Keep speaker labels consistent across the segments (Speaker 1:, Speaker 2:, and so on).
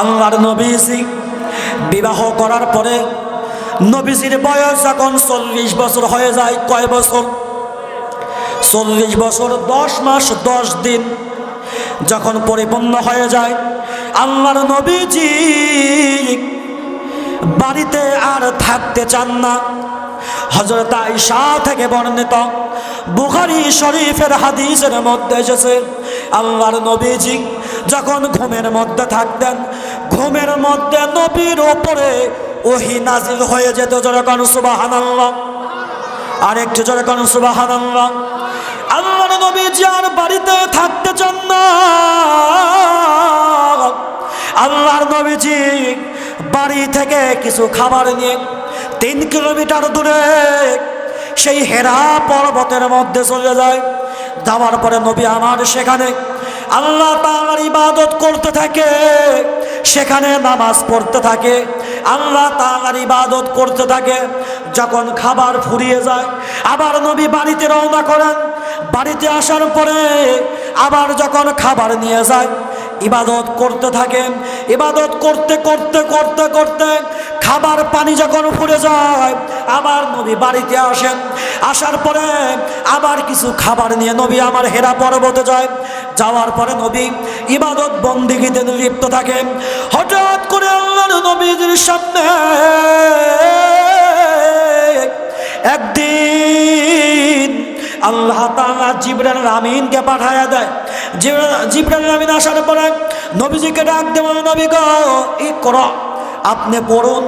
Speaker 1: আল্লাহর নবীজি বিবাহ করার পরে নবীজির বয়স যখন 40 বছর হয়ে যায়, কয় বছর? 40 বছর 10 মাস 10 দিন যখন পরিপূর্ণ হয়ে যায়, আল্লাহর নবীজি বাড়িতে আর থাকতে চান না। হযরত আয়েশা থেকে বর্ণিত বুখারী শরীফের হাদিসের মধ্যে এসেছে, আল্লাহর নবীজি যখন ঘুমের মধ্যে থাকতেন, ঘুমের মধ্যে নবীর উপরে ওহী নাজিল হয়ে যেত। জোরে কোন সুবহানাল্লাহ, আর একটু জোরে কোন সুবহানাল্লাহ। আল্লাহর নবীজি আর বাড়িতে থাকতে চান না। আল্লাহর নবীজি বাড়ি থেকে কিছু খাবার নিয়ে 3 কিলোমিটার দূরে সেই হেরা পর্বতের মধ্যে চলে যায়। যাওয়ার পরে নবী আমার সেখানে আল্লাহ তাআলার ইবাদত করতে থাকে, সেখানে নামাজ পড়তে থাকে, আল্লাহ তাআলার ইবাদত করতে থাকে। যখন খাবার ফুরিয়ে যায় আবার নবী বাড়িতে রওনা করেন। বাড়িতে আসার পরে আবার যখন খাবার নিয়ে যায় ইবাদত করতে থাকেন। ইবাদত করতে করতে করতে করতে খাবার পানি যখন ফুরে যায় আবার নবী বাড়িতে আসেন। আসার পরে আবার কিছু খাবার নিয়ে নবী আমার হেরা পর্বতে যায়। যাওয়ার পরে নবী ইবাদত বন্দেগীতে লিপ্ত থাকেন। হঠাৎ করে আল্লাহর নবীর সামনে একদিন আল্লাহ তাআলা জিবরাইল আমিনকে পাঠায়া দেয়। জিবরাইল আমিন আসার পরে নবীজিকে ডাক দিয়ে বলেন, নবী গো ইকরা, আপনি পড়ুন।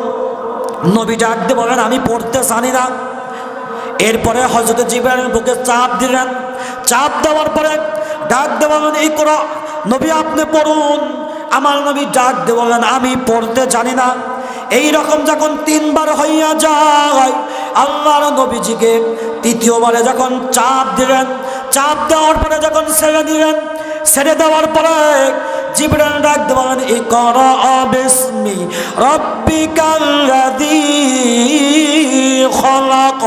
Speaker 1: নবী ডাক দিয়ে বলেন, আমি পড়তে জানি না। এরপরে হযরত জিবরাইল বুকে চাপ দিলেন। চাপ দেওয়ার পরে ডাক দিয়ে বলেন, ইকরা, নবী আপনি পড়ুন। আমার নবী ডাক দিয়ে বলেন, আমি পড়তে জানি না। এই রকম যখন 3 বার হইয়া যায় আল্লাহর নবীজিকে তৃতীয়বারে যখন চাপ দিলেন, চাপ দেওয়ার পরে যখন ছেড়ে দিলেন, ছেড়ে দেওয়ার পরে জিবরাইল ডাক দিয়ে বলেন, ইকরা বিসমি রাব্বিকাল্লাযী খলাক।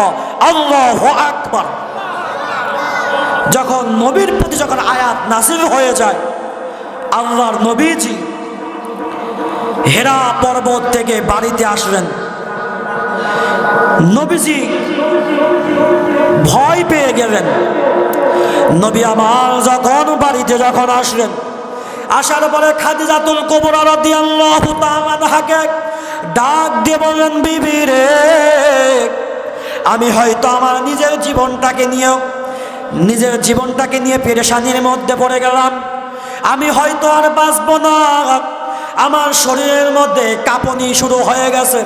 Speaker 1: আল্লাহু আকবার। যখন নবীর প্রতি যখন আয়াত নাযিল হয়ে যায় আল্লাহর নবীজি হেরা পর্বত থেকে বাড়িতে আসলেন। নবীজি ভয় পেয়ে গেলেন। নবী আমার যখন বাড়িতে যখন আসলেন, আসার পরে খাদিজাতুল কুবরা রাদিয়াল্লাহু তাআলা আনহাকে ডাক দিয়ে বললেন, বিবি রে, আমি হয়তো আমার নিজের জীবনটাকে নিয়ে পেরেশানির মধ্যে পড়ে গেলাম। আমি হয়তো আর বাঁচব না। আমার শরীরের মধ্যে কাঁপুনি শুরু হয়ে গেছে।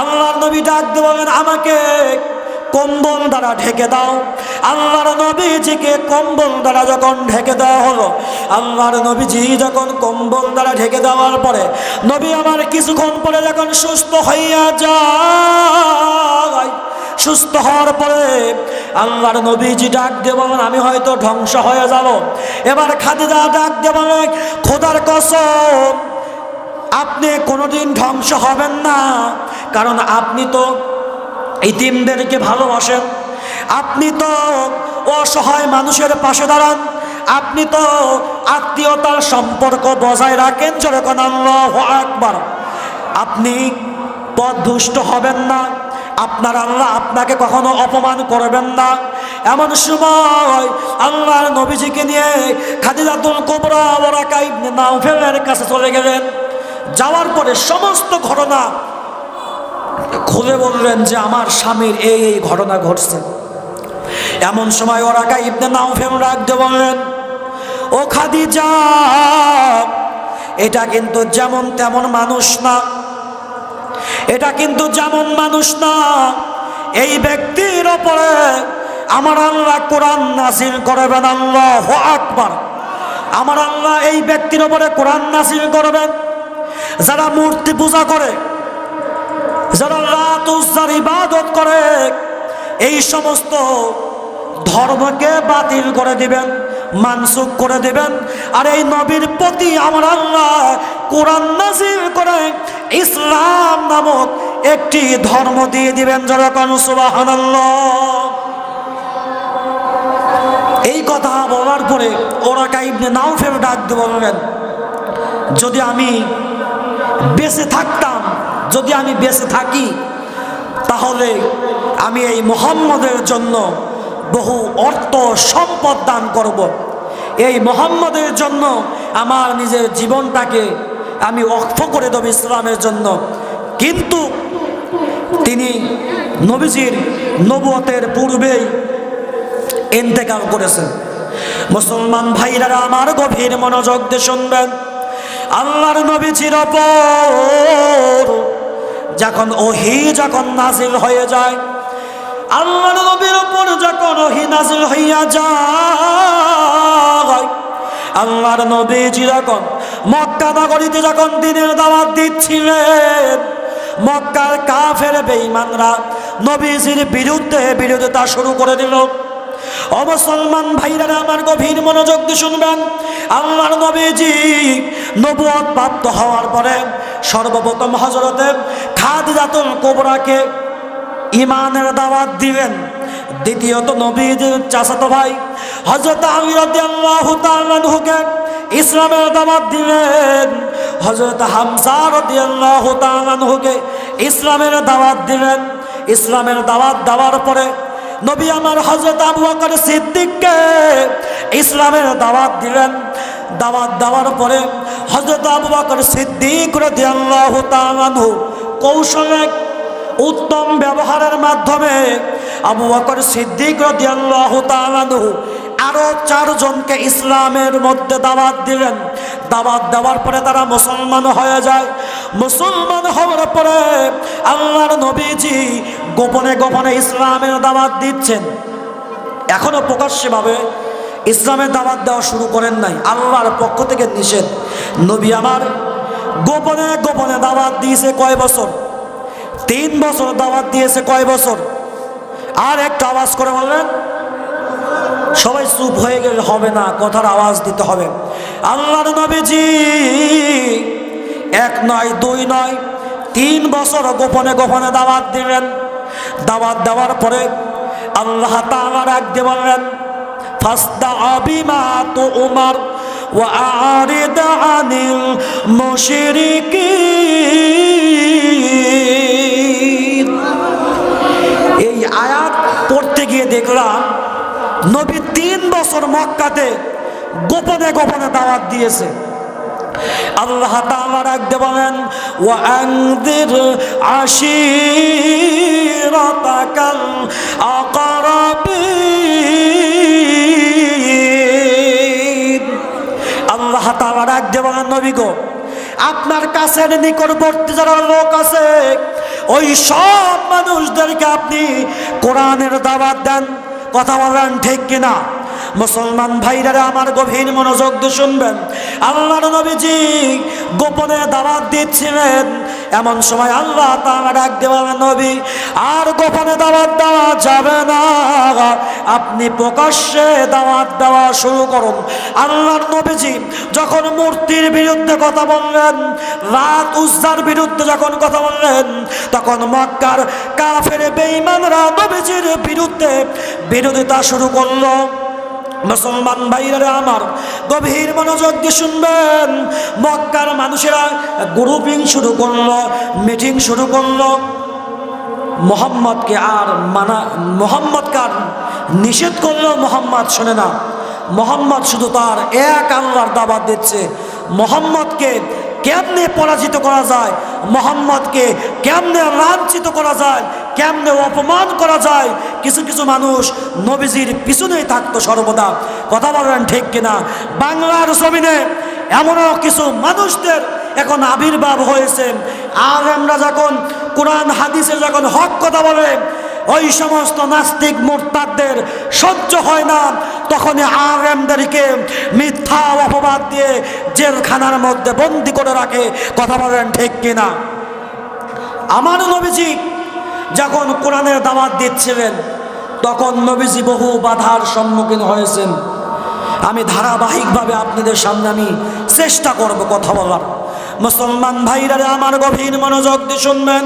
Speaker 1: আল্লাহর নবী ডাক দিয়ে বলেন, আমাকে কম্বল দ্বারা ঢেকে দাও। আল্লাহর নবীজিকে কম্বল দ্বারা যখন ঢেকে দেওয়া হলো, আল্লাহর নবীজি যখন কম্বল দ্বারা ঢেকে দেওয়ার পরে নবী আমার কিছুক্ষণ পরে যখন সুস্থ হইয়া যায়, সুস্থ হওয়ার পরে আল্লাহর নবীজি ডাক দিয়ে বলেন, আমি হয়তো ধ্বংস হয়ে যাব। এবার খাদিজা ডাক দিয়ে বলে, খোদার কসম, আপনি কোনোদিন ধ্বংস হবেন না, কারণ আপনি তো ইতিমদেরকে ভালোবাসেন, আপনি তো অসহায় মানুষের পাশে দাঁড়ান, আপনি তো আত্মীয়তার সম্পর্ক বজায় রাখেন। যখন আল্লাহু আকবার, আপনি পথভ্রষ্ট হবেন না, আপনার আল্লাহ আপনাকে কখনো অপমান করবেন না। এমন সময় আল্লাহর নবীজিকে নিয়ে খাদিজাতুল কুবরা ওয়ারাকা ইবনে নাওফেলের কাছে চলে গেলেন। যাওয়ার পরে সমস্ত ঘটনা খুলে বললেন যে আমার স্বামীর এই এই ঘটনা ঘটছে। এমন সময় ওয়ারাকা ইবনে নাওফেল ডাক দিয়ে বললেন, ও খাদিজা, এটা কিন্তু যেমন তেমন মানুষ না, এটা কিন্তু যেমন মানুষ না। এই ব্যক্তির উপরে আমার আল্লাহ কোরআন নাযিল করবেন। আল্লাহু আকবার। আমার আল্লাহ এই ব্যক্তির উপরে কোরআন নাযিল করবেন। যারা মূর্তি পূজা করে, যারা লাত উজ্জার ইবাদত করে, এই সমস্ত ধর্মকে বাতিল করে দিবেন, মানসুখ করে দিবেন। আর এই নবীর প্রতি আমার আল্লাহ কোরআন নাযিল করে ইসলাম নামক একটি ধর্ম দিয়ে দিবেন। যখন সুবহানাল্লাহ। এই কথা বলার পরে ওয়ারাকা ইবনে নাওফেল ডাক দিয়ে বললেন, যদি আমি বেঁচে থাকতাম, যদি আমি বেঁচে থাকি তাহলে আমি এই মুহাম্মদের জন্য বহু অর্থ সম্পদ দান করব। এই মুহাম্মদের জন্য আমার নিজের জীবনটাকে আমি ওয়াকফ করে দেব ইসলামের জন্য। কিন্তু তিনি নবীজির নবুয়তের পূর্বেই ইন্তেকাল করেছেন। মুসলমান ভাইরা আমার গভীর মনোযোগ দিয়ে শুনবেন, আল্লাহর নবীজির ওপর যখন ওহী যখন নাজিল হয়ে যায়, আল্লাহর নবীর উপর যখন ওহী নাজিল হইয়া যায়, আল্লাহর নবীজি যখন মক্কা নগরীতে যখন দ্বীনের দাওয়াত দিচ্ছিলেন, মক্কার কাফের বেঈমানরা নবীজির বিরুদ্ধে বিরোধিতা শুরু করে দিল। ও মুসলমান ভাইরা আমার গভীর মনোযোগ দিয়ে শুনবেন, আল্লাহর নবীজি নবুয়ত প্রাপ্ত হওয়ার পরে সর্বপ্রথম হযরতে খাদিজাতুল কুবরাকে ঈমানের দাওয়াত দিলেন। দ্বিতীয়ত নবীজির চাচাতো ভাই হযরত আলী রাদিয়াল্লাহু তাআলা আনহুকে ইসলামের দাওয়াত দিলেন। হযরত হামজা রাদিয়াল্লাহু তাআলা আনহুকে ইসলামের দাওয়াত দিলেন। ইসলামের দাওয়াত দেওয়ার পরে নবী আমার হযরত আবু বকর সিদ্দিককে ইসলামের দাওয়াত দিলেন। দাওয়াত দেওয়ার পরে হযরত আবু বকর সিদ্দিক রাদিয়াল্লাহু তাআলা আনহু কৌশলে উত্তম ব্যবহারের মাধ্যমে আবু বকর সিদ্দিক রাদিয়াল্লাহু তাআলা আনহু আরো 4 জনকে ইসলামের মধ্যে দাওয়াত দিলেন। দাওয়াত দেওয়ার পরে তারা মুসলমান হয়ে যায়। মুসলমান হওয়ার পরে আল্লাহর নবীজি গোপনে গোপনে ইসলামের দাওয়াত দিচ্ছেন। এখনো প্রকাশ্যভাবে ইসলামের দাওয়াত দেওয়া শুরু করেন নাই, আল্লাহর পক্ষ থেকে নিষেধ। নবী আমার গোপনে গোপনে দাওয়াত দিয়েছে কয় বছর? 3 বছর দাওয়াত দিয়েছে। কয় বছর? আর একটা আওয়াজ করে বললেন, সবাই চুপ হয়ে গেলে হবে না, কথার আওয়াজ দিতে হবে। আল্লাহর নবীজি 1 নয় 2 নয় 3 বছর গোপনে গোপনে দাওয়াত দিলেন। দাওয়াত দেওয়ার পরে আল্লাহ তাআলা ডাকতে বললেন, ফাসদা বিমা তুমার ওয়া আরিদ আনিল মুশরিকিন। এই আয়াত পড়তে গিয়ে দেখলাম নবী 3 বছর মক্কাতে গোপনে গোপনে দাওয়াত দিয়েছে। আল্লাহ তাআলা ডাকতে বলেন, ওয়া আনযির আশীরাতাকাল আকরাবিন। আল্লাহ তাআলা ডাকতে বলেন, নবী গো, আপনার কাছের নিকটবর্তী যারা লোক আছে ওই সব মানুষদেরকে আপনি কোরআনের দাওয়াত দেন। কথা বলেন ঠিক কিনা? মুসলমান ভাইরা আমার গভীর মনোযোগ দিয়ে শুনবেন, আল্লাহর নবীজি গোপনে দাওয়াত দিচ্ছিলেন। এমন সময় আল্লাহ তাআলা ডাক দেওয়া, নবী আর গোপনে দাওয়াত দেওয়া যাবে না, আপনি প্রকাশ্যে দাওয়াত দেওয়া শুরু করুন। আল্লাহর নবীজি যখন মূর্তির বিরুদ্ধে কথা বললেন, লাত উজ্জার বিরুদ্ধে যখন কথা বললেন, তখন মক্কার কাফের বেঈমানরা নবীজির বিরুদ্ধে বিরোধিতা শুরু করলো। মুসলমান ভাইরা আমার গভীর মনোযোগ দিয়ে শুনবেন, মক্কার মানুষেরা গ্রুপিং শুরু করলো, মিটিং শুরু করলো। মোহাম্মদকে আর মোহাম্মদকে আর নিষেধ করলো। মোহাম্মদ শোনে না, মোহাম্মদ শুধু তার এক আল্লাহর দাওয়াত দিচ্ছে। মোহাম্মদকে কেমনে পরাজিত করা যায়, মোহাম্মদকে কেমনে লাঞ্ছিত করা যায়, কেমনে অপমান করা যায়, কিছু কিছু মানুষ নবীজির পিছনেই থাকতো সর্বদা। কথা বলেন ঠিক কিনা? বাংলার জমিনে এমনও কিছু মানুষদের এখন আবির্ভাব হয়েছে, আর আমরা যখন কোরআন হাদিসে যখন হক কথা বলে ওই সমস্ত নাস্তিক মুরতাদদের সহ্য হয় না, তখন আলেমদেরকে মিথ্যা অপবাদ দিয়ে জেলখানার মধ্যে বন্দি করে রাখে। কথা বলেন ঠিক কিনা? আমার নবীজি যখন কোরআনের দাওয়াত দিচ্ছিলেন, তখন নবীজি বহু বাধার সম্মুখীন হয়েছেন। আমি ধারাবাহিকভাবে আপনাদের সামনে আমি চেষ্টা করব কথা বলার। মুসলমান ভাইরা আমার গভীর মনোযোগ দিয়ে শুনবেন,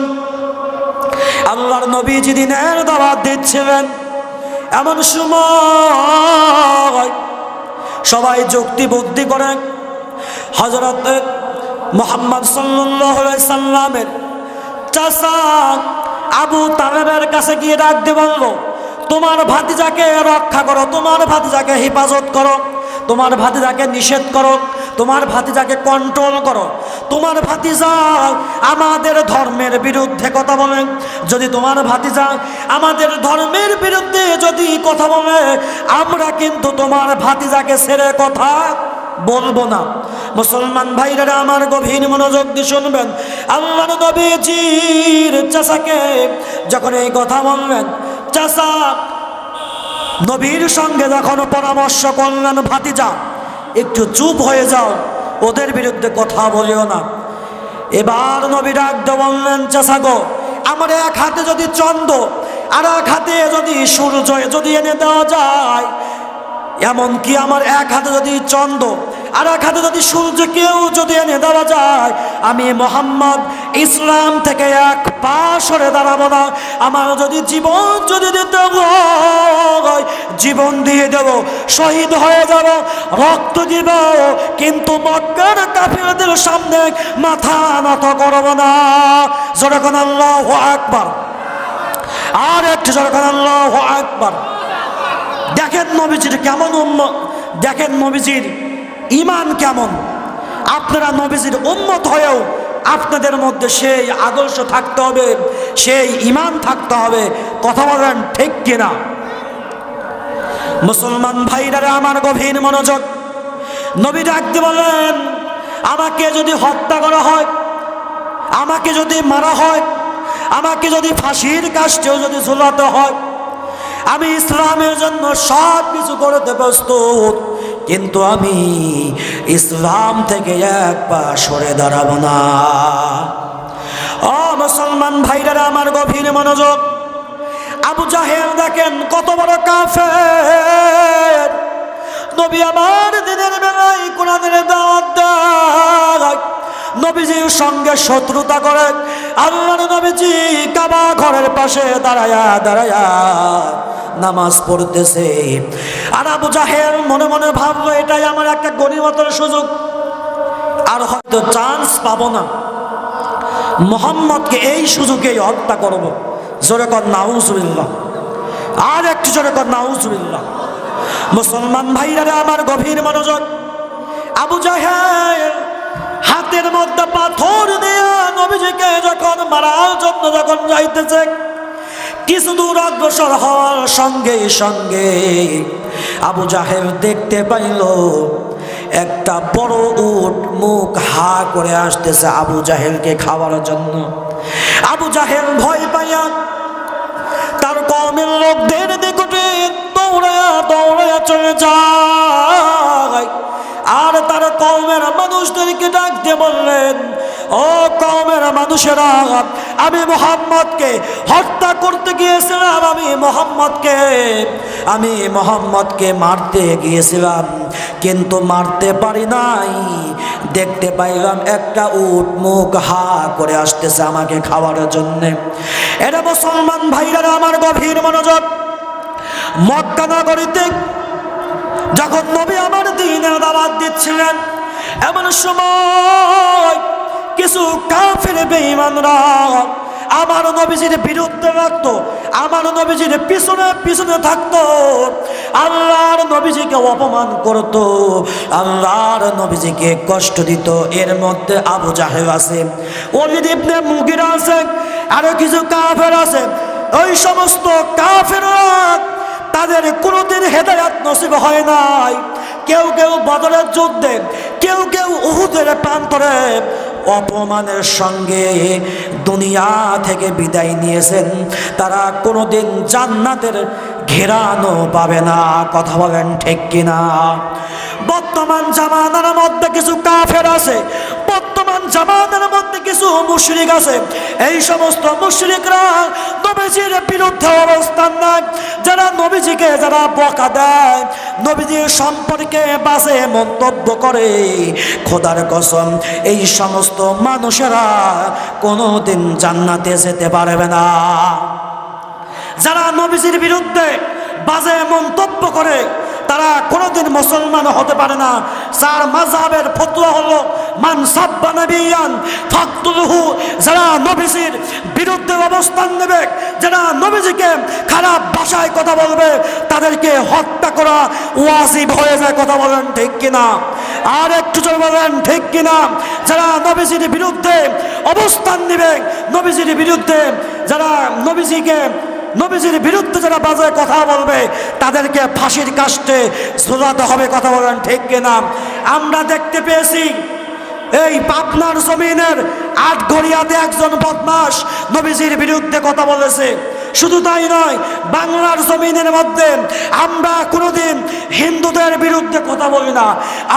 Speaker 1: আল্লাহর নবীজি দ্বীনের দাওয়াত দিচ্ছিলেন। এমন সময় সবাই যুক্তি বুদ্ধি করে হযরত মুহাম্মদ সাল্লাল্লাহু আলাইহি সাল্লামের চাচা আবু তালেবের কাছে গিয়ে ডাক দিয়ে বলল, তোমার ভাতিজাকে রক্ষা করো, তোমার ভাতিজাকে হেফাজত করো, তোমার ভাতিজাকে নিষেধ করো, তোমার ভাতিজাকে কন্ট্রোল করো। তোমার ভাতিজা আমাদের ধর্মের বিরুদ্ধে কথা বলে, যদি তোমার ভাতিজা আমাদের ধর্মের বিরুদ্ধে যদি কথা বলে, আমরা কিন্তু তোমার ভাতিজাকে ছেড়ে কথা বলবো না। মুসলমান ভাইরা আমার গভীর মনোযোগ দিয়ে শুনবেন, আল্লাহর নবীজির চাচাকে যখন এই কথা বললেন, চাচা নবীর সঙ্গে যখন পরামর্শ করলেন, ভাতিজা একটু চুপ হয়ে যাও, ওদের বিরুদ্ধে কথা বলিও না। এবার নবী ডাক দিয়ে বললেন, চাচা গো, আমার এক হাতে যদি চন্দ্র আর এক হাতে যদি সূর্য যদি এনে দেওয়া যায়, এমনকি আমার এক হাতে যদি চন্দ্র আর এক হাতে যদি সূর্যকেও যদি এনে দেওয়া যায়, আমি মুহাম্মদ ইসলাম থেকে এক পা সরে দাঁড়াবো না। আমার যদি জীবন যদি দিতে হয়, জীবন দিয়ে দেব, শহীদ হয়ে যাব, রক্ত দিব, কিন্তু মক্কার কাফিরদের সামনে মাথা নত করব না। জোরে কোন আল্লাহু আকবার, আর একটু জোরে কোন আল্লাহু আকবার। দেখেন নবীজির কেমন উম্মত, দেখেন নবীজির ঈমান কেমন। আপনারা নবীজির উম্মত হয়েও আপনাদের মধ্যে সেই আদর্শ থাকতে হবে, সেই ঈমান থাকতে হবে। কথা বলেন ঠিক কিনা? মুসলমান ভাইরা আমার গভীর মনোযোগ, নবী ডাক দিয়ে বলেন, আমাকে যদি হত্যা করা হয়, আমাকে যদি মারা হয়, আমাকে যদি ফাঁসির কাষ্ঠেও যদি ঝুলাতে হয়, আমি ইসলামের জন্য সব কিছু করতে প্রস্তুত, কিন্তু আমি ইসলাম থেকে এক পা সরে দাঁড়াবো না। ও মুসলমান ভাইরা আমার গভীর মনোযোগ, আবু জাহেল দেখেন কত বড় কাফের। নবী আমার দিনের বেলায় কোরআনের দাওয়াত দেয়, নবীজির সঙ্গে শত্রুতা করে, আল্লাহর নবীজি কাবা ঘরের পাশে দাঁড়ায়া দাঁড়ায়া নামাজ পড়তেছে। আর আবু জাহেল মনে মনে ভাবলো, এটাই আমার একটা গনিমতের সুযোগ, আর হয়তো চান্স পাবো না, মুহাম্মদকে এই সুযোগেই হত্যা করব। জোরে কর নাউজুবিল্লাহ, আর একটু জোরে কর নাউজুবিল্লাহ। মুসলমান ভাইরা আমার গভীর মনোযোগ, আবু জাহেল হাতের মধ্যে পাথর দিয়ে নবীজিকে যখন মারার জন্য যখন যাইতেছে, কিছু দূর অগ্রসর হওয়ার সঙ্গে সঙ্গে আবু জাহেল দেখতে পাইল একটা বড় উট মুখ হা করে আসতেছে আবু জাহেলকে খাওয়ার জন্য। আবু জাহেল ভয় পাইয়া তার কওমের লোকদের নিকটে দৌড়ায়া দৌড়ায়া চলে যায়, আর তার কওমের মানুষদেরকে ডাক দিয়ে বললেন, ও কওমের মানুষেরা, আমি মুহাম্মদকে হত্যা করতে গিয়েছিলাম, আমি মুহাম্মদকে মারতে গিয়েছিলাম, কিন্তু মারতে পারি নাই। দেখতে পাইলাম একটা উট মুখ হা করে আসতেছে আমাকে খাওয়ার জন্যে। এটা মুসলমান ভাইরা আমার গভীর মনোযোগ, মক্কা নগরীতে যখন নবী আমার দ্বীনের দাওয়াত দিচ্ছিলেন, এমন সময় কিছু কাফের বেঈমানরা আমার নবীজির বিরুদ্ধে রাখতো, আমার নবীজির পিছনে পিছনে থাকতো, আল্লাহর নবীজিকে অপমান করত, আল্লাহর নবীজিকে কষ্ট দিত। এর মধ্যে আবু জাহেল আছে, ওলীদ ইবনে মুগীরা আছে, আরো কিছু কাফের আছে। ওই সমস্ত কাফেররা তাদের কোনোদিন হেদায়েত নসিব হয় নাই। কেউ কেউ বদরের যুদ্ধে, কেউ কেউ উহুদের প্রান্তরে অপমানের সঙ্গে দুনিয়া থেকে বিদায় নিয়েছেন, তারা কোনোদিন জান্নাতের ঘেরানো পাবে না। কথা বলেন ঠিক কিনা? বর্তমান জামানার মধ্যে কিছু কাফের আছে, বর্তমান জামানার মধ্যে কিছু মুশরিক আছে। এই সমস্ত মুশরিকরা নবীজির বিরুদ্ধে অবস্থান নেয়, যারা নবীজিকে যারা বকা দেয়, নবীজির সম্পর্কে বাজে মন্তব্য করে, খোদার কসম এই সমস্ত মানুষেরা কোনোদিন জান্নাতে যেতে পারবে না। যারা নবীজির বিরুদ্ধে বাজে মন্তব্য করে, তারা কোনোদিন মুসলমান হতে পারে না। যার মাযহাবের ফতোয়া হলো মান সাব্বা নবিয়ান ফাকতুলহু, যারা নবীজির বিরুদ্ধে অবস্থান নেবে, যারা নবীজিকে খারাপ ভাষায় কথা বলবে, তাদেরকে হত্যা করা ওয়াজিব হয়ে যায়। কথা বলেন ঠিক কিনা? আর একটু জোরে বলেন ঠিক কিনা? যারা নবীজির বিরুদ্ধে অবস্থান নেবে, নবীজির বিরুদ্ধে যারা নবীজির বিরুদ্ধে যারা বাজে কথা বলবে, তাদেরকে ফাঁসির কাস্টে ঝুলাতে হবে। কথা বলেন ঠিক কিনা? আমরা দেখতে পেয়েছি এই পাবনার জমিনের আটঘরিয়াতে একজন বদমাশ নবীজির বিরুদ্ধে কথা বলেছে। শুধু তাই নয়, বাংলার জমিনের মধ্যে আমরা কোনোদিন হিন্দুদের বিরুদ্ধে কথা বলি না,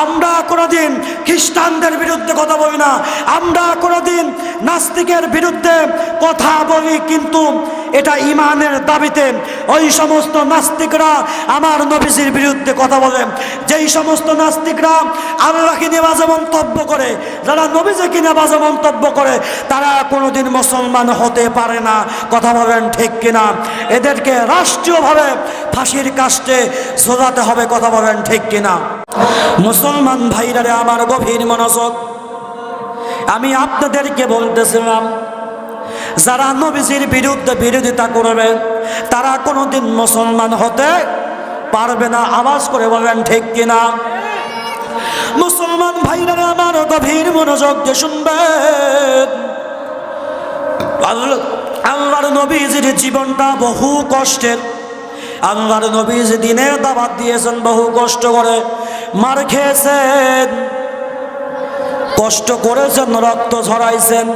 Speaker 1: আমরা কোনোদিন খ্রিস্টানদের বিরুদ্ধে কথা বলি না, আমরা কোনোদিন নাস্তিকের বিরুদ্ধে কথা বলি, কিন্তু এটা ইমানের দাবিতে ওই সমস্ত নাস্তিকরা আমার নবীজির বিরুদ্ধে কথা বলে। যেই সমস্ত নাস্তিকরা আল্লাহকে নিয়ে বাজে মন্তব্য করে, যারা নবীজিকে নিয়ে বাজে মন্তব্য করে, তারা কোনোদিন মুসলমান হতে পারে না। কথা বলেন ঠিক কিনা? এদেরকে রাষ্ট্রীয়ভাবে ফাঁসির কাস্টে ঝোলাতে হবে। কথা বলেন ঠিক কিনা? মুসলমান ভাইরারে আমার গভীর মনোযোগ, আমি আপনাদেরকে বলতেছিলাম, যারা নবীজির বিরুদ্ধে বিরোধিতা করবে তারা কোনোদিন মুসলমান হতে পারবে না। আওয়াজ করে বলেন ঠিক কিনা? মুসলমান ভাইরা আমার গভীর মনোযোগ দিয়ে শুনবেন। আল্লাহর নবীজির জীবনটা বহু কষ্টের। আল্লাহর নবীজি দিনের দাওয়াত দিয়েছেন বহু কষ্ট করে, মার খেয়েছেন, কষ্ট করেছেন, রক্ত ঝরাইছেন,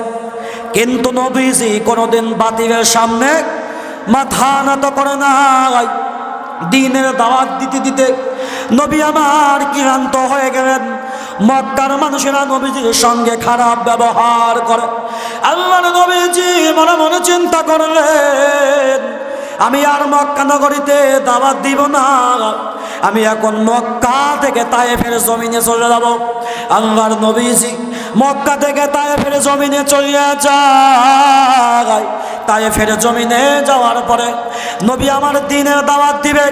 Speaker 1: কিন্তু নবীজি কোনোদিন বাতিলের সামনে মাথা নত করে নাই। দিনের দাওয়াত দিতে দিতে নবী আমার ক্লান্ত হয়ে গেলেন। মক্কার মানুষেরা নবীজির সঙ্গে খারাপ ব্যবহার করে। আল্লাহর নবীজি মনে মনে চিন্তা করলেন, আমি আর মক্কা নগরীতে দাওয়াত দিব না, আমি এখন মক্কা থেকে তায়েফের জমিনে চলে যাব। আল্লাহর নবীজি মক্কা থেকে তায়েফের জমিনে চলে যায়। তায়েফের জমিনে যাওয়ার পরে নবী আমার দিনের দাওয়াত দিবে।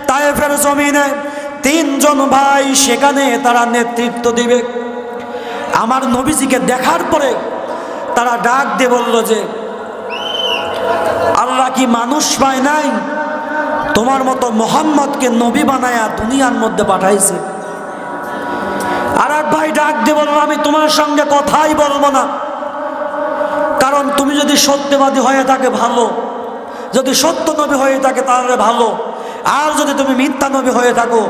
Speaker 1: তায়েফের জমিনে 3 জন ভাই সেখানে তারা নেতৃত্ব দিবে। আমার নবীজিকে দেখার পরে তারা ডাক দিয়ে বলল যে, আল্লাহ কি মানুষ পায় নাই? তোমার মতো মোহাম্মদকে নবী বানায়া দুনিয়ার মধ্যে পাঠাইছে। আর এক ভাই ডাক দিয়ে বলল, আমি তোমার সঙ্গে কথাই বলবো না, কারণ তুমি যদি সত্যবাদী হয়ে থাকে ভালো, যদি সত্য নবী হয়ে থাকে তাহলে ভালো, আর যদি তুমি মিথ্যা নবী হয়ে থাকো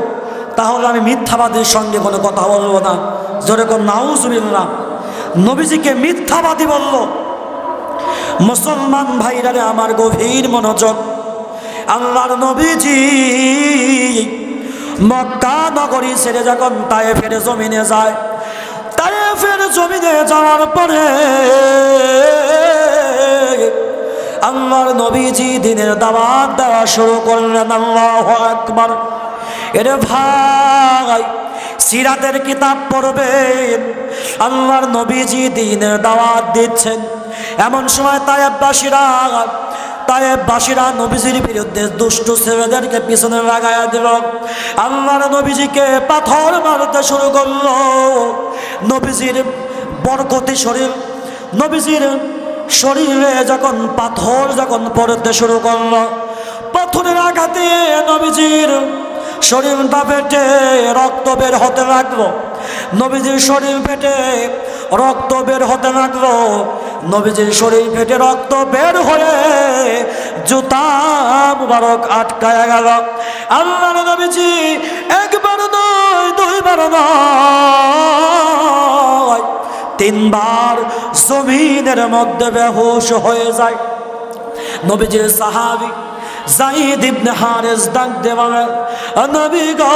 Speaker 1: তাহলে আমি মিথ্যাবাদীর সঙ্গে কোনো কথা বলবো না। যেরকম নাউজুবিল্লাহ, নবীজিকে মিথ্যাবাদী বলল। মুসলমান ভাইরারে আমার গভীর মনোযোগ, আল্লাহর নবীজি মক্কা নগরী ছেড়ে যখন তায়েফের জমিনে যায়, তায়েফের জমিনে যাওয়ার পরে আল্লাহর নবীজি দিনের দাওয়াত দেওয়া শুরু করলেন। আল্লাহু আকবার। এরে ভাই, সিরাতের কিতাব পড়বেন, আল্লাহর নবীজি দিনের দাওয়াত দিচ্ছেন। এমন সময় তায়েফবাসীরা নবীজির বিরুদ্ধে দুষ্ট ছেলেদেরকে পিছনে লাগাইয়া দিল। আল্লাহর নবীজিকে পাথর মারতে শুরু করলো। নবীজির বরকতি শরীর, নবীজির শরীরে যখন পাথর পড়তে শুরু করলো, পাথরের আঘাতে নবীজির শরীরটা ফেটে রক্ত বের হতে লাগলো। নবীজির শরীর ফেটে রক্ত বের হতে লাগলো। নবীজির শরীর ফেটে রক্ত বের হয়ে জুতা মুবারক আটকায়া গেল। আল্লাহর নবীজি একবার নয়, দুইবার নয়, 3 বার জমিনের মধ্যে বেহুশ হয়ে যায়। নবীজির সাহাবী যায়েদ ইবনে হারেস ডাক দিয়ে বলেন, নবী গো,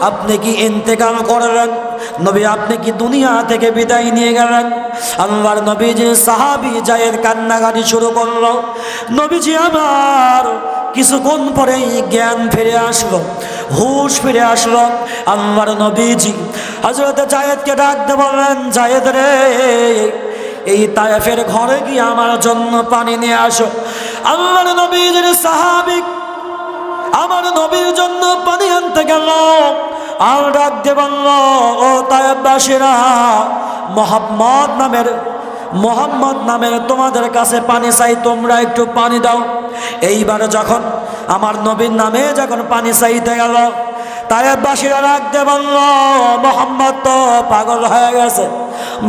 Speaker 1: আপনি কি ইন্তেকাল করলেন? নবী, আপনি কি দুনিয়া থেকে বিদায় নিয়ে গেলেন? আল্লাহর নবীজির সাহাবী যায়েদ কান্নাকাটি শুরু করলো। নবীজি আমার কিছুক্ষণ পরেই জ্ঞান ফিরে আসলো, হুশ ফিরে আসলো। আল্লাহর নবীজি হযরত যায়েদকে ডাক দিয়ে বললেন, যায়েদ রে, এই তায়েফের ঘরে গিয়ে আমার জন্য পানি নিয়ে আসো। আল্লাহর নবীজির সাহাবী আমার নবীর জন্য পানি আনতে গেল। আর ডাক দিয়ে বলল, ও তায়েববাসীরা, মোহাম্মদ নামের তোমাদের কাছে পানি চাই, তোমরা একটু পানি দাও। এইবার যখন আমার নবীর নামে যখন পানি চাইতে গেল, তায়েববাসীরা ডাক দিয়ে বলল, মোহাম্মদ তো পাগল হয়ে গেছে,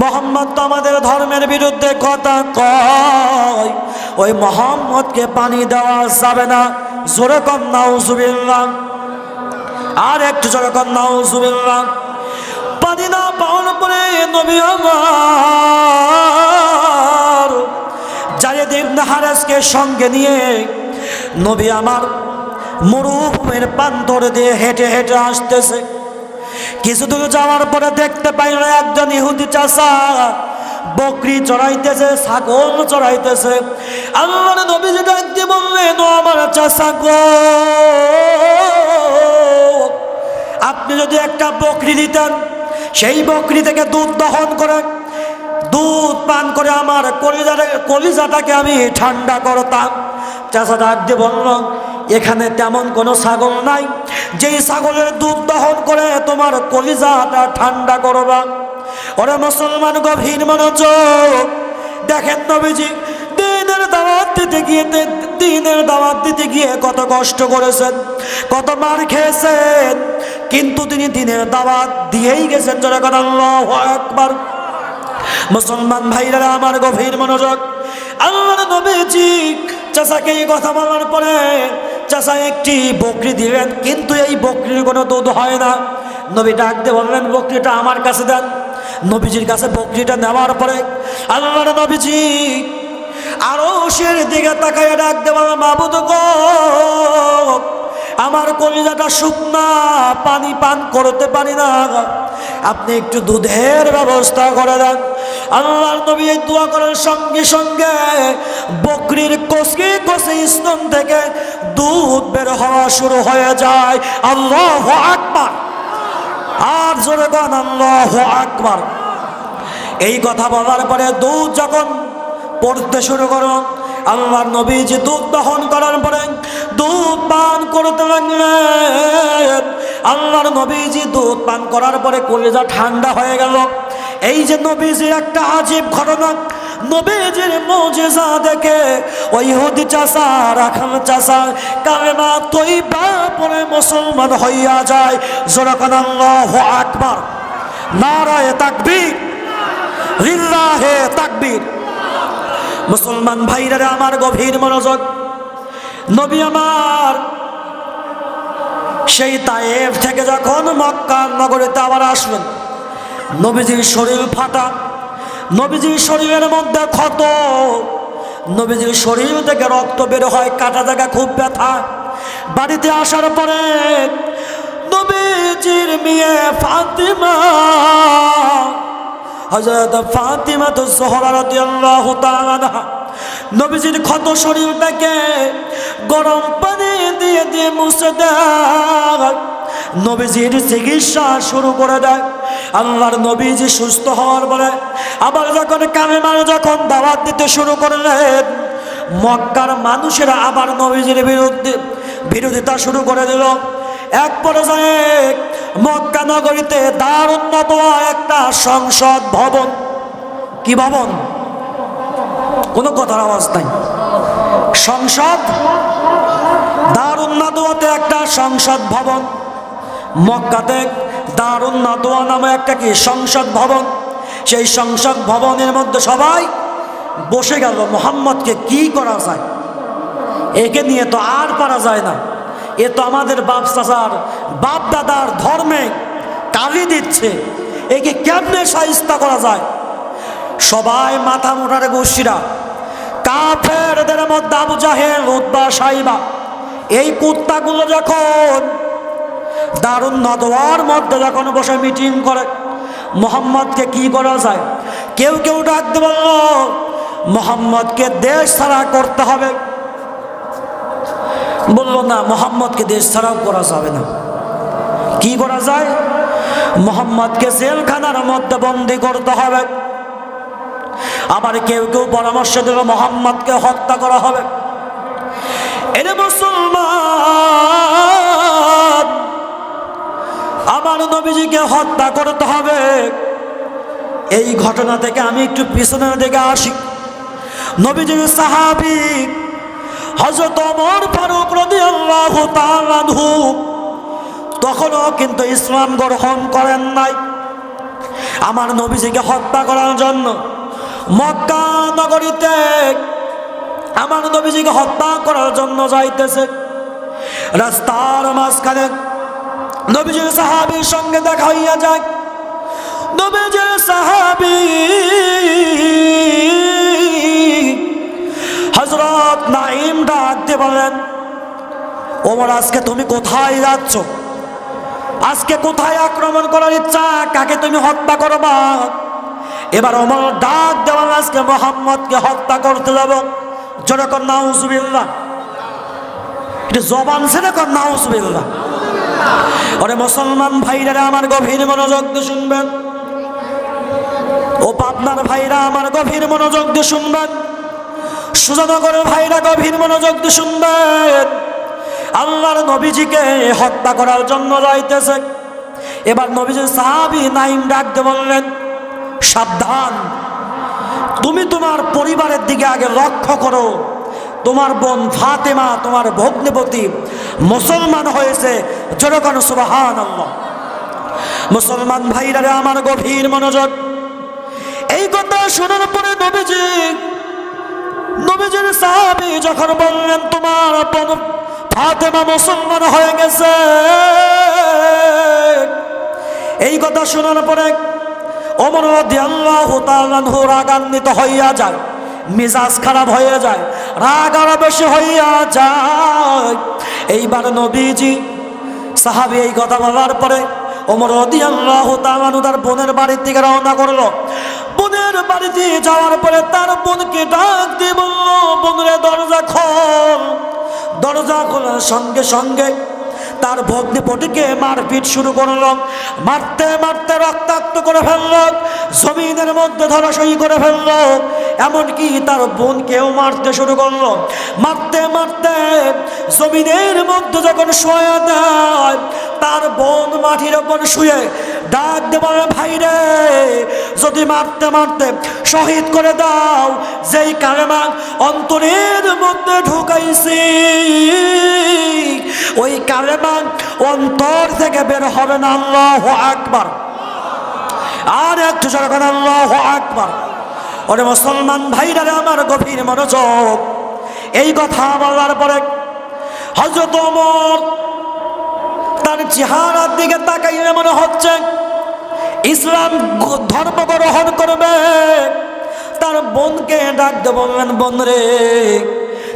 Speaker 1: মোহাম্মদ তো আমাদের ধর্মের বিরুদ্ধে কথা কয়, ওই মোহাম্মদকে পানি দেওয়া যাবে না। জোরে কর নাউজুবিল্লাহ, আর একটু জোরে কর নাউজুবিল্লাহ। পানি না পাওয়ার পরে নবী আমার যায়েদ ইবনে হারেসকে সঙ্গে নিয়ে নবী আমার মরুভূমির প্রান্তর দিয়ে হেঁটে হেঁটে আসতেছে। কিছু দূর যাওয়ার পরে দেখতে পাইল একজন ইহুদি চাচা বকরি চড়াইতেছে, ছাগল চড়াইতেছে। আল্লাহর নবী যে ডাক দিয়ে বললেন, ও আমার চাচা গো, আপনি যদি একটা বকরি দিতেন, সেই বকরি থেকে দুধ দহন করে দুধ পান করে আমার কলিজাটাকে আমি ঠান্ডা করতাম। চাচা ডাক দিয়ে বলল, এখানে তেমন কোনো ছাগল নাই যেই ছাগলের দুধ দহন করে তোমার কলিজাটা ঠান্ডা করবা। ওরে মুসলমান, গভীর মনোযোগ দেখেন, নবীজি দিনের দাওয়াত দিতে গিয়ে কত কষ্ট করেছেন, কত মার খেয়েছেন, কিন্তু তিনি দিনের দাওয়াত দিয়েই গেছেন। যখন আল্লাহু আকবার। মুসলমান ভাইরা আমার, গভীর মনোযোগ। আল্লাহর নবীজি চাচাকে এই কথা বলার পরে চাচা একটি বকরি দিলেন, কিন্তু এই বকরির কোনো দুধ হয় না। নবী ডাক দিয়ে বললেন, বকরিটা আমার কাছে দেন। নবীজির কাছে বকরিটা নেওয়ার পরে আল্লাহর নবীজি আরশের দিকে তাকায় ডাক দিয়ে বললেন, মাবুদ গো, আমার কলিজাটা শুকনা, পানি পান করতে পারি না, আপনি একটু দুধের ব্যবস্থা করে দেন। আল্লাহর নবী এই দোয়া করার সঙ্গে সঙ্গে বকরির কচি কচি স্তন থেকে দুধ বের হওয়া শুরু হয়ে যায়। আল্লাহু আকবার, আর জোরে বলেন আল্লাহু আকবার। এই কথা বলার পরে দুধ যখন পড়তে শুরু করো, আল্লাহর নবীজি দুধ দহন করার পরে দুধ পান করতে লাগলেন। আল্লাহর নবীজি দুধ পান করার পরে কলিজা ঠান্ডা হয়ে গেল। এই যে নবীজির একটা আজীব ঘটনা, নবীজির মুজিজা দেখে ওই ইহুদি চাচা, রাখাল চাচা কালেমা তৈবা পরে মুসলমান হইয়া যায়। জোরে বলেন আল্লাহু আকবার, নারায়ে তাকবীর, লিল্লাহে তাকবীর। মুসলমান ভাইরা আমার, গভীর মনোযোগ। নবী আমার সেই তায়েফ থেকে যখন মক্কা নগরীতে আবার আসলেন, নবীজির শরীর ফাটা, নবীজির শরীরের মধ্যে ক্ষত, নবীজির শরীর থেকে রক্ত বের হয়, কাটা জায়গা খুব ব্যথা। বাড়িতে আসার পরে নবীজির মেয়ে ফাতিমা, হযরত ফাতিমা যোহরা রাদিয়াল্লাহু তাআলা আনহা, নবীজির ক্ষত শরীরটাকে গরম পানি দিয়ে দিয়ে মুছে দেয়, নবীজির চিকিৎসা শুরু করে দেয়। আল্লাহর নবীজি সুস্থ হওয়ার পরে আবার যখন কালেমার যখন দাওয়াত দিতে শুরু করলেন, মক্কার মানুষেরা আবার নবীজির বিরোধিতা শুরু করে দিল। এক পর্যায়ে মক্কা নগরীতে দারুন নাদওয়া একটা সংসদ ভবন, কি ভবন, কোনো কথার আওয়াজ নাই, সংসদ, দারুন নাদওয়াতে একটা সংসদ ভবন, মক্কাতে দারুন নাদওয়া নামে একটা কি সংসদ ভবন। সেই সংসদ ভবনের মধ্যে সবাই বসে গেল, মুহাম্মদকে কি করা যায়, একে নিয়ে তো আর পারা যায় না, এ তো আমাদের বাপ চাচার বাপ দাদার ধর্মে কালি দিচ্ছে, একে কেমনে শায়েস্তা করা যায়। সবাই মাথা মোটার গোষ্ঠীরা, কাফেরদের মধ্যে আবু জাহেল, উতবা, সাইবা, এই কুত্তাগুলো যখন দারুন নাদওয়ার মধ্যে যখন বসে মিটিং করে, মুহাম্মদকে কি করা যায়, কেউ কেউ ডাকতে বলল, মুহাম্মদকে দেশ ছাড়া করতে হবে। বলল না, মুহাম্মদকে দেশ ছাড়াও করা যাবে না, কি করা যায়, মুহাম্মদকে জেলখানার মধ্যে বন্দী করতে হবে। আবার কেউ কেউ পরামর্শ দিল, মুহাম্মদকে হত্যা করা হবে। এরে মুসলমান, আমার নবীজিকে হত্যা করতে হবে। এই ঘটনা থেকে আমি একটু পিছনের দিকে আসি। নবীজির সাহাবী হযরত ওমর ফারুক রাদিয়াল্লাহু তাআলা আনহু তখনও কিন্তু ইসলাম গ্রহণ করেন নাই। আমার নবীজিকে হত্যা করার জন্য মক্কা নগরীতে আমার নবীজিকে হত্যা করার জন্য যাইতেছে। রাস্তার মাঝখানে নবীজির সাহাবীর সঙ্গে দেখা হইয়া যায়। নবীজির সাহাবী হযরত নাঈম ডাক দিয়ে বলেন, ওমর আজকে তুমি কোথায় যাচ্ছ? আজকে কোথায় আক্রমণ করার ইচ্ছা? কাকে তুমি হত্যা করবা? এবার ওমর ডাক দেওয়া, আজকে মুহাম্মদকে হত্যা করতে যাব। জোরে কর নাউজুবিল্লাহ। এটা জবান ছেড়ে কর নাউজুবিল্লাহ। ওরে মুসলমান ভাইরা আমার গভীর মনোযোগ দিয়ে শুনবেন, ও পাবনার ভাইরা আমার গভীর মনোযোগ দিয়ে শুনবেন, সুজানগরের ভাইরা গভীর মনোযোগ দিয়ে শুনবেন। আল্লাহর নবীজিকে হত্যা করার জন্য যাইতেছে। এবার নবীজির সাহাবী নাঈম ডাক দিয়ে বললেন, সাবধান, তুমি তোমার পরিবারের দিকে আগে লক্ষ্য করো। তোমার বোন ফাতেমা, তোমার ভগ্নিপতি মুসলমান হয়েছে। জোরে কোন সুবহানাল্লাহ। মুসলমান ভাইরা আমার গভীর মনোযোগ। এই কথা শোনার পরে নবীজির সাহাবী যখন বললেন তোমার বোন ফাতেমা মুসলমান হয়ে গেছে, এই কথা শোনার পরে ওমর রাদিয়াল্লাহু তাআলা আনহু রাগান্বিত হইয়া যায়, মিজাজ খারাপ হয়ে যায়, রাগ আরো বেশি হইয়া যায়। এইবার নবীজি সাহাবী এই কথা বলার পরে ওমর রাদিয়াল্লাহু তাআলা আনহু তার বোনের বাড়ির দিকে রওনা করলো। বোনের বাড়িতে যাওয়ার পরে তার বোনকে ডাক দিয়ে বলল, বোনরে দরজা খোল। দরজা খোলার সঙ্গে সঙ্গে তার ভগ্নিপতিকে মারপিট শুরু করলো। মারতে মারতে রক্তাক্ত করে ফেলল, জমিনের মধ্যে ধরাশয়ী করে ফেলল। এমনকি তার বোনকেও মারতে শুরু করলো। মারতে মারতে জমিনের মধ্যে যখন শোয়া দেয়, তার বোন মাটির ওপর শুয়ে ডাক দেব, ভাইরে যদি মারতে মারতে শহীদ করে দাও, যেই কালেমা অন্তরের মধ্যে ঢুকাইছি ওই কালেমা অন্তর থেকে বের হবে না। আল্লাহু আকবার। আর একটু জোরে বলেন আল্লাহু আকবার। ওরে মুসলমান ভাইরা আমার গভীর মনোযোগ। এই কথা বলার পরে হযরত ওমর তার চেহারার দিকে তাকাইলে মনে হচ্ছে ইসলাম ধর্ম গ্রহণ করবে। তার বোনকে ডাক দিয়ে বললেন, বোন রে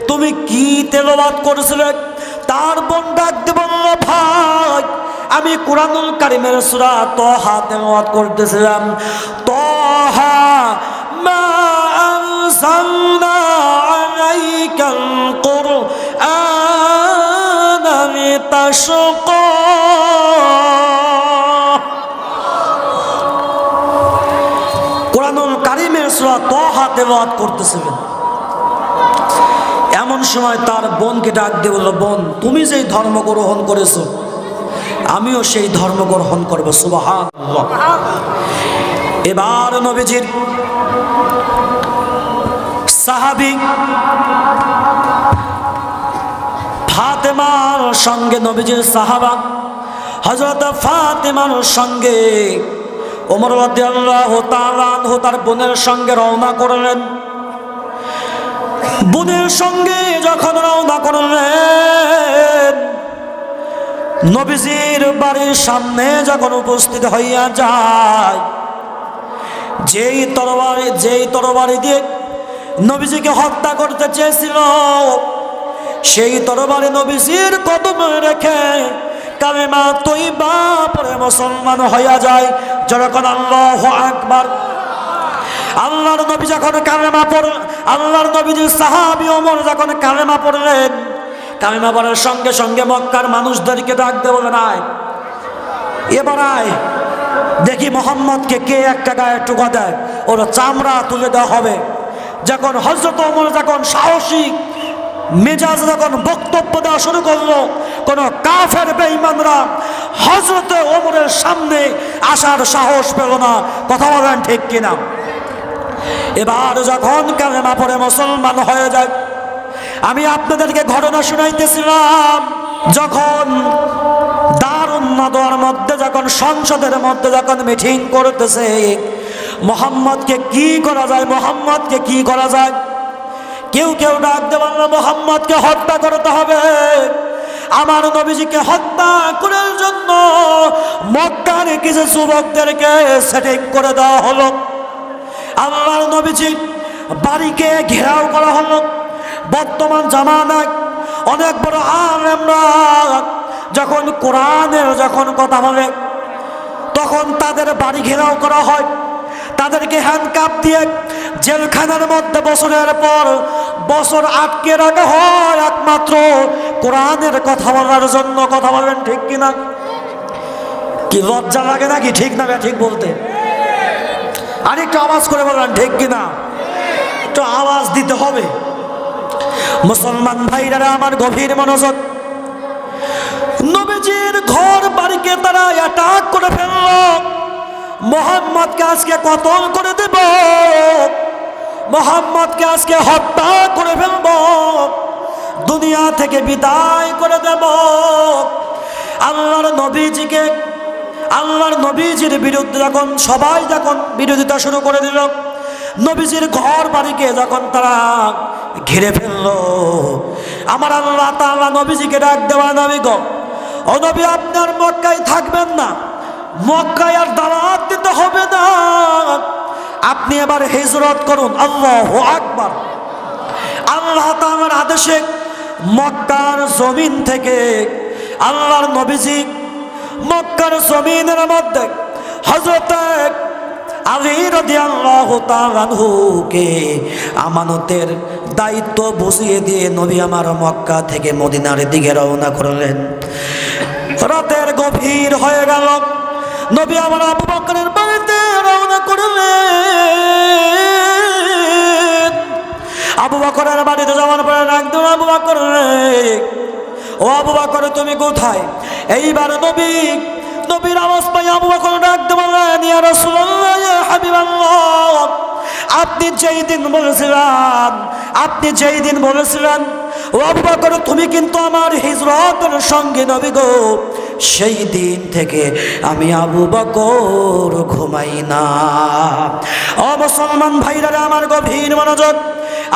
Speaker 1: তুমি কি তেলাওয়াত করেছিলে? তার বোন ডাক দিয়ে বলল, ভাই আমি কুরআনুল কারীমের সূরা তাহা তেলাওয়াত করতেছিলাম। তাহা মা আনজালনা আলাইকাল কুরআনা লিতাশকা। কুরআনুল কারীমের সূরা তাহা তেলাওয়াত করতেছিলেন। এমন সময় তার বোনকে ডাক দিয়ে বলল, বোন তুমি যেই ধর্ম গ্রহণ করেছো আমিও সেই ধর্ম গ্রহণ করবো। সুবহানাল্লাহ। এবার নবীজির সাহাবী ফাতেমার সঙ্গে, নবীজির সাহাবা হযরত ফাতেমার সঙ্গে ওমর রাদিয়াল্লাহু তাআলা আনহু তার বোনের সঙ্গে রওনা করলেন। বোনের সঙ্গে যখন রওনা করলেন, নবীজির বাড়ির সামনে যখন উপস্থিত হইয়া যায়, যেই তরবারি দিয়ে নবীজিকে হত্যা করতে চেয়েছিল, সেই তরবারি নবীজির কদমে রেখে কালেমা তয়্যিবা পড়ে মুসলমান হইয়া যায়। যখন আল্লাহু আকবার। আল্লাহর নবী যখন কালেমা পড়লেন, আল্লাহর নবীজির সাহাবী ওমর যখন কালেমা পড়লেন, কালেমা পড়ার সঙ্গে সঙ্গে মক্কার মানুষদেরকে ডাক দিয়ে বলেন, আয় এবার আয় দেখি মোহাম্মদকে কে একটা গায়ে টোকা দেয়, ওর চামড়া তুলে দেওয়া হবে। যখন হযরত ওমর যখন সাহসী মেজাজ যখন বক্তব্য দেওয়া শুরু করলো, কোন কাফের বেঈমানরা হযরতে ওমরের সামনে আসার সাহস পেল না। কথা বলেন ঠিক কিনা? এবার যখন কালেমা পড়ে মুসলমান হয়ে যায়, আমি আপনাদেরকে ঘটনা শুনাইতেছিলাম, যখন দারুন নাদওয়ার মধ্যে যখন সংসদের মধ্যে যখন মিটিং করতেছে, মুহাম্মদকে কি করা যায়, মুহাম্মদকে কি করা যায়, কেউ কেউ ডাক দিয়ে বলল মুহাম্মদকে হত্যা করতে হবে। আমার নবীজিকে হত্যা করার জন্য মক্কার কিছু যুবকদেরকে সেটিং করে দেওয়া হলো। আল্লাহর নবীজি বাড়িকে ঘেরাও করা হলো। বর্তমান জামানায় অনেক বড় আলেমরা যখন কোরআনের যখন কথা বলে, তখন তাদের বাড়ি ঘেরাও করা হয়, তাদেরকে হ্যান্ডকাপ দিয়ে জেলখানার মধ্যে বছরের পর বছর আটকে রাখা হয় একমাত্র কোরআনের কথা বলার জন্য। কথা বলবেন ঠিক কিনা? কি লজ্জা লাগে নাকি? ঠিক না ঠিক বলতে? আরেকটু আওয়াজ করে বলবেন ঠিক কিনা? একটু আওয়াজ দিতে হবে। মুসলমান ভাইরা আমার গভীর মনোযোগ, নবীজির ঘর বাড়িকে তারা অ্যাটাক করে ফেলল। মুহাম্মদকে আজকে কতল করে দেব, মুহাম্মদকে আজকে হত্যা করে ফেলব, দুনিয়া থেকে বিদায় করে দেব। আল্লাহর নবীজিকে, আল্লাহর নবীজির বিরুদ্ধে যখন সবাই যখন বিরোধিতা শুরু করে দিল, নবীজির ঘর বাড়িকে যখন তারা ঘিরে ফেললো, আমার আল্লাহ তাআলা নবীজিকে ডাক দেওয়া, নবী গো, ও নবী আপনার মক্কায় থাকবেন না, মক্কায় আর দাওয়াত দিতে হবে না, আপনি এবার হিজরত করুন। আল্লাহু আকবার। আল্লাহ তাআলার আদেশে মক্কার জমিন থেকে আল্লাহর নবীজি মক্কার জমিনের মধ্যে হযরত আলী রাদিয়াল্লাহু তাআলা আনহুকে আমানতের দায়িত্ব বুঝিয়ে দিয়ে নবী আমার মক্কা থেকে মদিনার দিকে রওনা করলেন। রাতের গভীর হয়ে গেল, নবী আমার আবু বকরের বাড়িতে রওনা করলেন। আবু বকরের বাড়িতে যাওয়ার পরে একদম আবু বকর, ও আবু বকর তুমি কোথায়? এইবার নবীর আওয়াজ পাই আবু বকর ডাক দিয়ে বললেন, ইয়া রাসূলুল্লাহ, ইয়া হাবিবাল্লাহ, আপনি যেই দিন বলেছিলেন ও আবু বকর তুমি কিন্তু আমার হিজরতের সঙ্গে নবী গো, সেই দিন থেকে আমি আবু বকর ঘুমাই না। ও মুসলমান ভাইরা আমার গভীর মনোযোগ,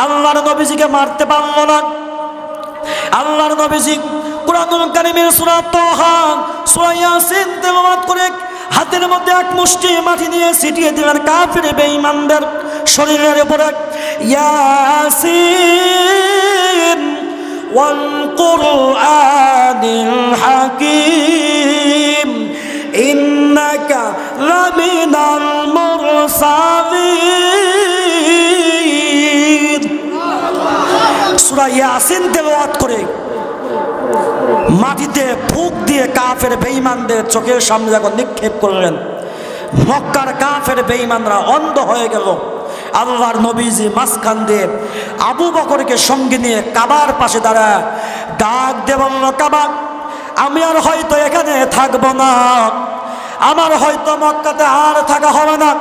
Speaker 1: আল্লাহর নবীজিকে মারতে পারল না। আল্লাহর নবীজি কুরআনুল কারীমের সূরা তাহা, সূরা ইয়াসিন তেলাওয়াত করে হাতের মধ্যে এক মুষ্টি মাটি নিয়ে ছিটিয়ে দিলেন কাফির বেঈমানদের শরীরের উপরে। ইয়াসিন ওয়াল কুরআনিল হাকীম ইন্নাকা লামিনাল মুরসালিন। সূরা ইয়াসিন তেলাওয়াত করে মাটিতে ফুঁক দিয়ে কাফের বেঈমানদের চোখের সামনে যখন নিক্ষেপ করলেন, মক্কার কাফের বেঈমানরা অন্ধ হয়ে গেল। আল্লাহর নবীজি মাঝখান দিয়ে আবু বকরকে সঙ্গে নিয়ে কাবার পাশে দাঁড়ায় ডাক দিয়ে বলল, কাবা, আমি আর হয়তো এখানে থাকবো না, আমার হয়তো মক্কাতে আর থাকা হবে না।